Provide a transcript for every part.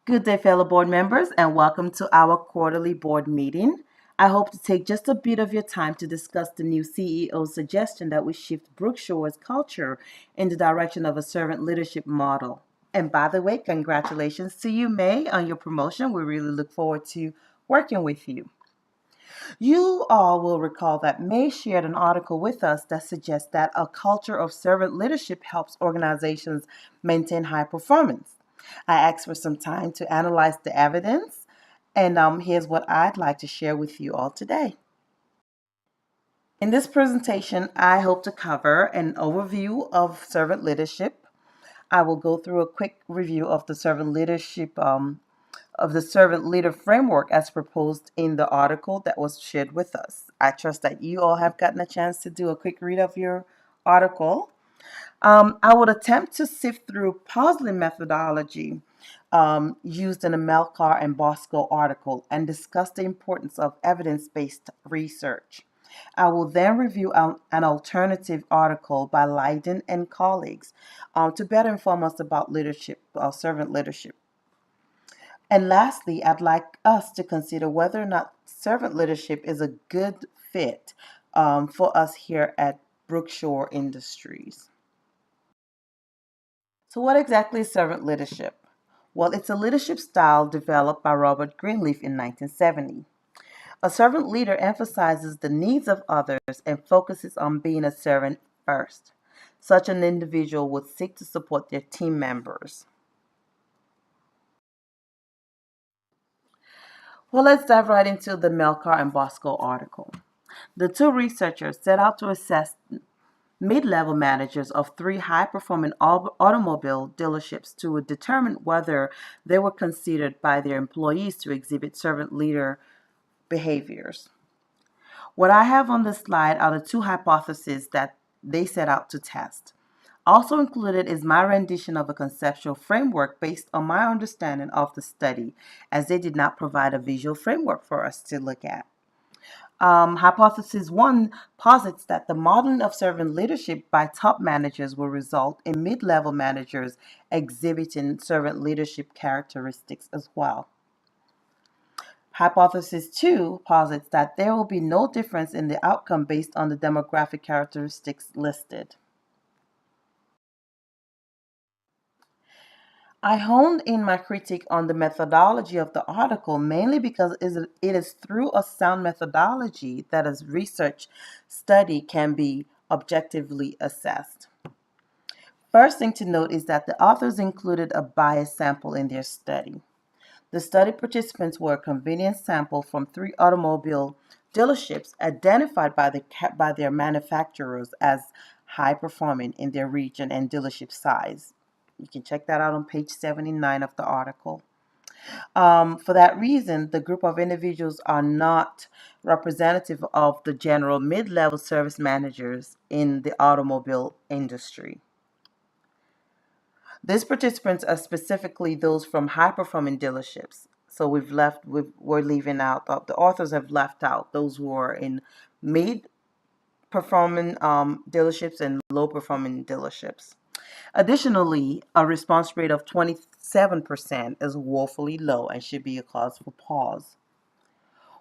Good day, fellow board members, and welcome to our quarterly board meeting. I hope to take just a bit of your time to discuss the new CEO's suggestion that we shift Brookshore's culture in the direction of a servant leadership model. And by the way, congratulations to you, May, on your promotion. We really look forward to working with you. You all will recall that May shared an article with us that suggests that a culture of servant leadership helps organizations maintain high performance. I asked for some time to analyze the evidence, and here's what I'd like to share with you all today. In this presentation, I hope to cover an overview of servant leadership. I will go through a quick review of the servant leader framework as proposed in the article that was shared with us. I trust that you all have gotten a chance to do a quick read of your article. I would attempt to sift through puzzling methodology used in the Melcar and Bosco article and discuss the importance of evidence-based research. I will then review an alternative article by Leiden and colleagues to better inform us about leadership, servant leadership. And lastly, I'd like us to consider whether or not servant leadership is a good fit for us here at Brookshore Industries. So, what exactly is servant leadership? Well, it's a leadership style developed by Robert Greenleaf in 1970. A servant leader emphasizes the needs of others and focuses on being a servant first. Such an individual would seek to support their team members. Well, let's dive right into the Melcar and Bosco article. The two researchers set out to assess mid-level managers of three high-performing automobile dealerships to determine whether they were considered by their employees to exhibit servant leader behaviors. What I have on the slide are the two hypotheses that they set out to test. Also included is my rendition of a conceptual framework based on my understanding of the study, as they did not provide a visual framework for us to look at. Hypothesis 1 posits that the modeling of servant leadership by top managers will result in mid-level managers exhibiting servant leadership characteristics as well. Hypothesis 2 posits that there will be no difference in the outcome based on the demographic characteristics listed. I honed in my critique on the methodology of the article mainly because it is through a sound methodology that a research study can be objectively assessed. First thing to note is that the authors included a bias sample in their study. The study participants were a convenience sample from three automobile dealerships identified by their manufacturers as high performing in their region and dealership size. You can check that out on page 79 of the article. For that reason, the group of individuals are not representative of the general mid-level service managers in the automobile industry. These participants are specifically those from high-performing dealerships. So we're leaving out, the authors have left out those who are in mid-performing dealerships and low-performing dealerships. Additionally, a response rate of 27% is woefully low and should be a cause for pause.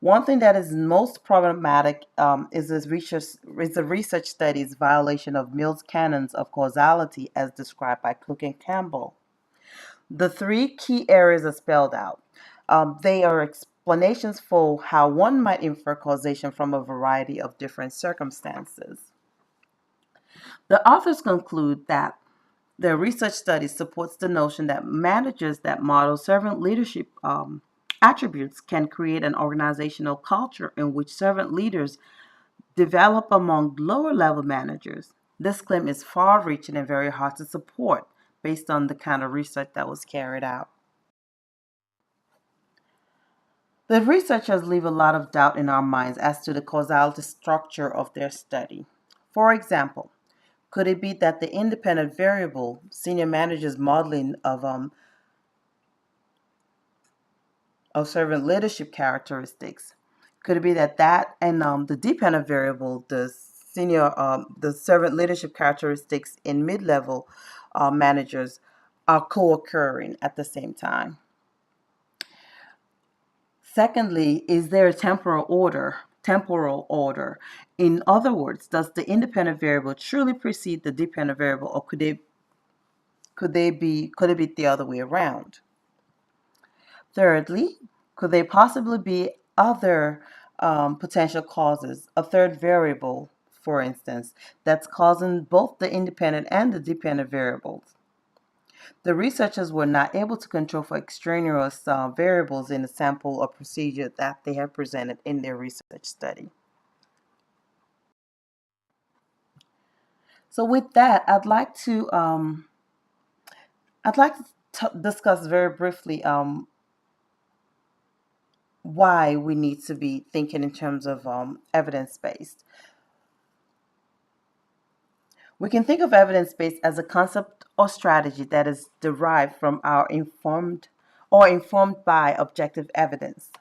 One thing that is most problematic is the research study's violation of Mill's canons of causality as described by Cook and Campbell. The three key areas are spelled out. They are explanations for how one might infer causation from a variety of different circumstances. The authors conclude that their research study supports the notion that managers that model servant leadership attributes can create an organizational culture in which servant leaders develop among lower level managers. This claim is far reaching and very hard to support based on the kind of research that was carried out. The researchers leave a lot of doubt in our minds as to the causality structure of their study. For example, could it be that the independent variable, senior managers' modeling of servant leadership characteristics, could it be that and the dependent variable, the servant leadership characteristics in mid-level managers are co-occurring at the same time? Secondly, is there a temporal order? Temporal order. In other words, does the independent variable truly precede the dependent variable, or could it be the other way around? Thirdly, could there possibly be other potential causes, a third variable, for instance, that's causing both the independent and the dependent variables? The researchers were not able to control for extraneous variables in the sample or procedure that they have presented in their research study. So, with that, I'd like to discuss very briefly why we need to be thinking in terms of evidence based. We can think of evidence based as a concept or strategy that is derived from our informed by objective evidence.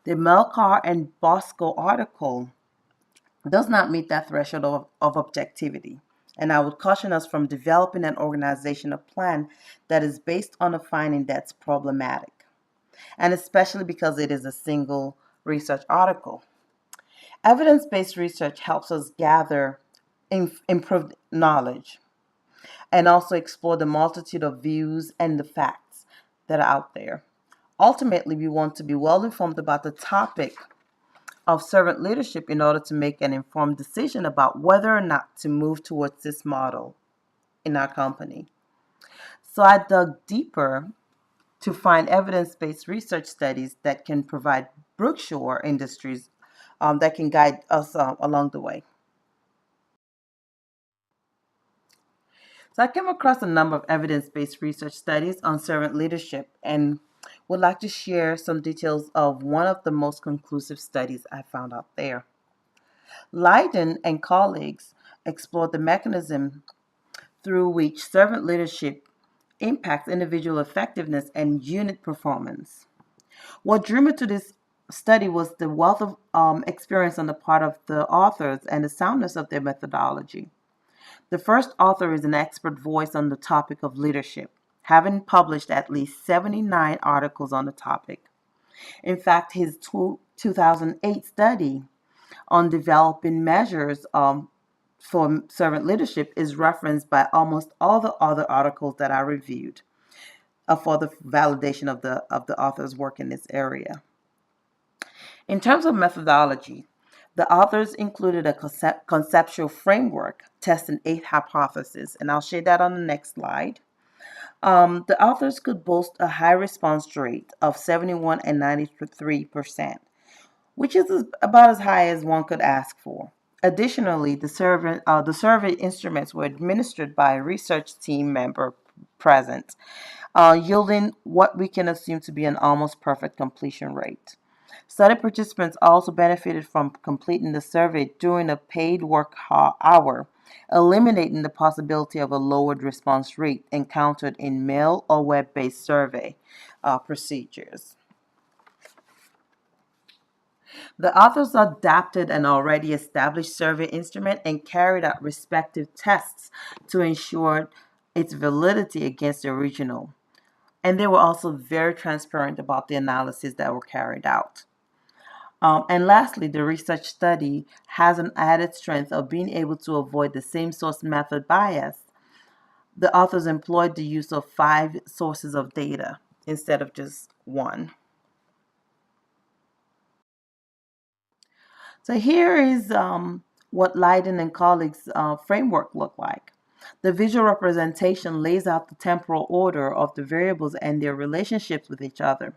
The Melcar and Bosco article does not meet that threshold of objectivity, and I would caution us from developing an organizational plan that is based on a finding that's problematic, and especially because it is a single research article. Evidence based research helps us gather improved knowledge and also explore the multitude of views and the facts that are out there. Ultimately, we want to be well informed about the topic of servant leadership in order to make an informed decision about whether or not to move towards this model in our company. So I dug deeper to find evidence based research studies that can provide Brookshire Industries that can guide us along the way. So I came across a number of evidence-based research studies on servant leadership and would like to share some details of one of the most conclusive studies I found out there. Leiden and colleagues explored the mechanism through which servant leadership impacts individual effectiveness and unit performance. What drew me to this study was the wealth of experience on the part of the authors and the soundness of their methodology. The first author is an expert voice on the topic of leadership, having published at least 79 articles on the topic. In fact, his 2008 study on developing measures for servant leadership is referenced by almost all the other articles that I reviewed for the validation of the author's work in this area. In terms of methodology, the authors included a conceptual framework testing 8 hypotheses, and I'll share that on the next slide. The authors could boast a high response rate of 71 and 93%, which is about as high as one could ask for. Additionally, the survey instruments were administered by a research team member present, yielding what we can assume to be an almost perfect completion rate. Study participants also benefited from completing the survey during a paid work hour, eliminating the possibility of a lowered response rate encountered in mail or web-based survey procedures. The authors adapted an already established survey instrument and carried out respective tests to ensure its validity against the original. And they were also very transparent about the analyses that were carried out. And lastly, the research study has an added strength of being able to avoid the same source method bias. The authors employed the use of 5 sources of data instead of just one. So here is what Leiden and colleagues' framework looked like. The visual representation lays out the temporal order of the variables and their relationships with each other.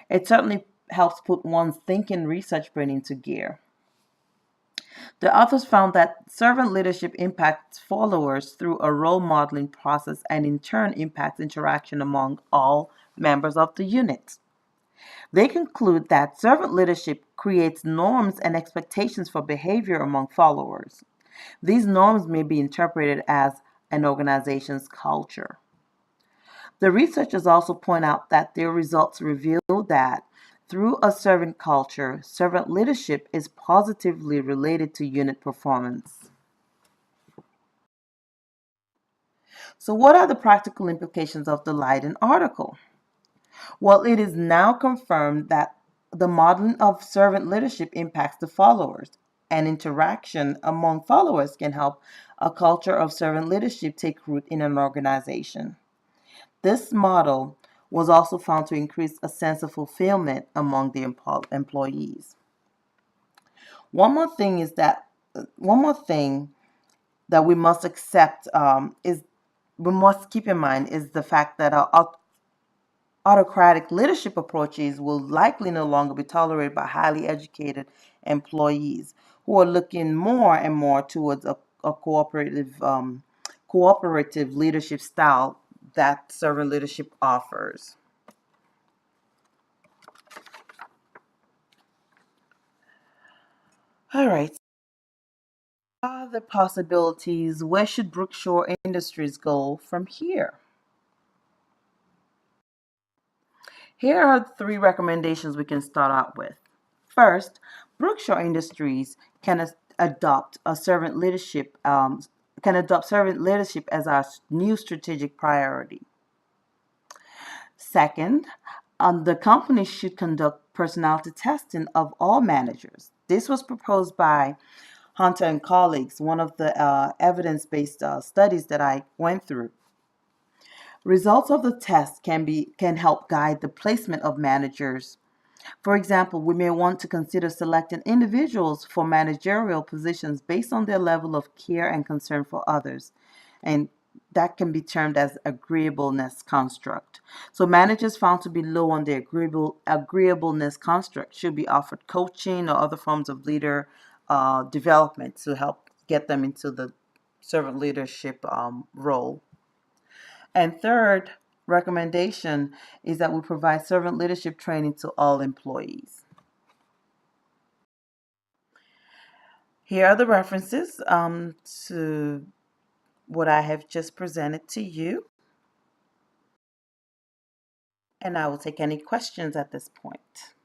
It certainly helps put one's thinking research brain into gear. The authors found that servant leadership impacts followers through a role modeling process and in turn impacts interaction among all members of the unit. They conclude that servant leadership creates norms and expectations for behavior among followers. These norms may be interpreted as an organization's culture. The researchers also point out that their results reveal that through a servant culture, servant leadership is positively related to unit performance. So, what are the practical implications of the Leiden article? Well, it is now confirmed that The modeling of servant leadership impacts the followers, and interaction among followers can help a culture of servant leadership take root in an organization. This model was also found to increase a sense of fulfillment among the employees. One more thing is that one more thing that we must accept is we must keep in mind is the fact that autocratic leadership approaches will likely no longer be tolerated by highly educated employees who are looking more and more towards a cooperative leadership style that servant leadership offers. All right. Other possibilities. Where should Brookshore Industries go from here? Here are three recommendations we can start out with. First, Brookshore Industries can adopt a servant leadership can adopt servant leadership as our new strategic priority. Second, the company should conduct personality testing of all managers. This was proposed by Hunter and colleagues, one of the evidence-based studies that I went through. Results of the test can help guide the placement of managers. For example, we may want to consider selecting individuals for managerial positions based on their level of care and concern for others, and that can be termed as agreeableness construct. So managers found to be low on the agreeableness construct should be offered coaching or other forms of leader development to help get them into the servant leadership role. And third recommendation is that we provide servant leadership training to all employees. Here are the references to what I have just presented to you, and I will take any questions at this point.